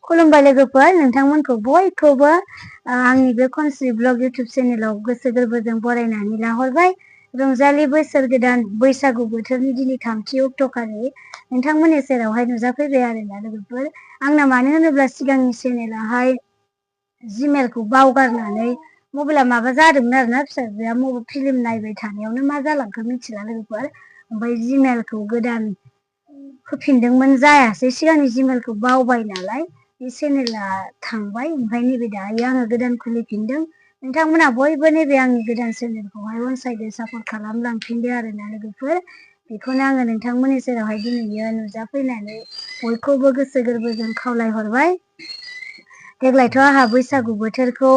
खुलुमबाय लोगोफोर नोंथांमोनखौ बयखौबो आंनि बे कनस्रि ब्लग इउट्युब चेनेलाव गोसो गोरबोजों बरायनानै लाहरबाय। रंजालि बोसोर गोदान बैसागु बोथोरनि दिनै 3 अक्ट'खालि नोंथांमोननि सेरावहाय नुजाफैबाय आरोना लोगोफोर। आंना मानो होनोब्ला सिगांनि चेनेलाहाय जिमेलखौ बावगारनानै मबाइला माबा जादोंमोन आरोना फिसाजोआ फिल्म नायबाय थानायावनो मा जालांखो मिथिला लोगोफोर। ओमफ्राय जिमेलखौ गोदान होफिनदोंमोन जायासै सिगांनि जिमेलखौ बावबाय नालाय बे चेनेला थांबाय। ओमफ्राय नैबे दायो आङो गोदान खुलिफिनदों। नोंथांमोना बयबो नैबे आंनि गोदान चेनेलखौहाय अनसायदो सापर्ट खालामलांफिनदो आरोना लोगोफोर। बेखौनो आङो नोंथांमोननि सेरावहाय दिनैयो नुजाफैनानै बयखौबो गोसो गोरबोजों खावलायहरबाय। देग्लायथ' आंहा बैसागु बोथोरखौ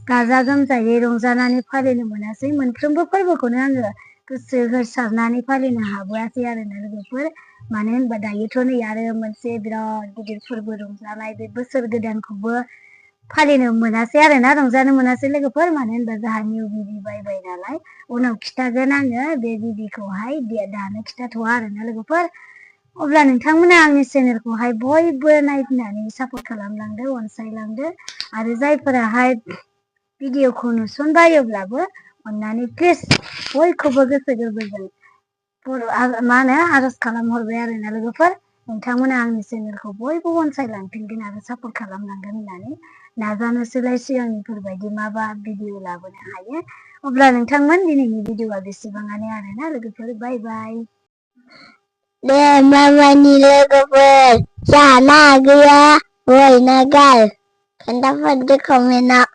गाजा गोमजायै रंजानानै फालिनो मोनासै। मोनफ्रोमबो फोरबोखौनो आङो गोसो होसारनानै फालिनो हाबोआसै आरोना लोगोफोर। मानो होनबा दायोथ' नै आरो मोनसे बिराद गिदिर फोरबो रंजानाय बे बोसोर गोदानखौबो फालिनो मोनासै आरोना रंजानो मोनासै लोगोफोर। मानो होनबा जोंहा निउ बिबि बायबाय नालाय उनाव खिथागोन आङो बे बिबिखौहाय दानो खिथाथ'वा आरोना लोगोफोर। अब्ला नोंथांमोना आंनि चेनेलखौहाय बयबो नायनानै सापर्ट खालामलांदो अनसायलांदो आरो जायफोराहाय भिडिअखौ नुसनबायोब्लाबो अन्नानै प्लिज बयखौबो गोसो गोरबोजों आरज खालामहरबाय आरोना लोगोफोर। नोंथांमोना आंनि चेनेलखौ बयबो अनसायलांफिनगोन आरो सापर्ट खालामलांगोन होननानै नाजानोसैलाय सिगांनिफोरबायदि माबा भिडिअ लाबोनो हायो। अब्ला नोंथांमोन दिनैनि भिडिअआ बेसेबाङानो आरोना लोगोफोर। बाय बाय। दे मामानि लोगोफोर जाना गैया बयना गाल खोन्थाहरदो कमेन्टआव।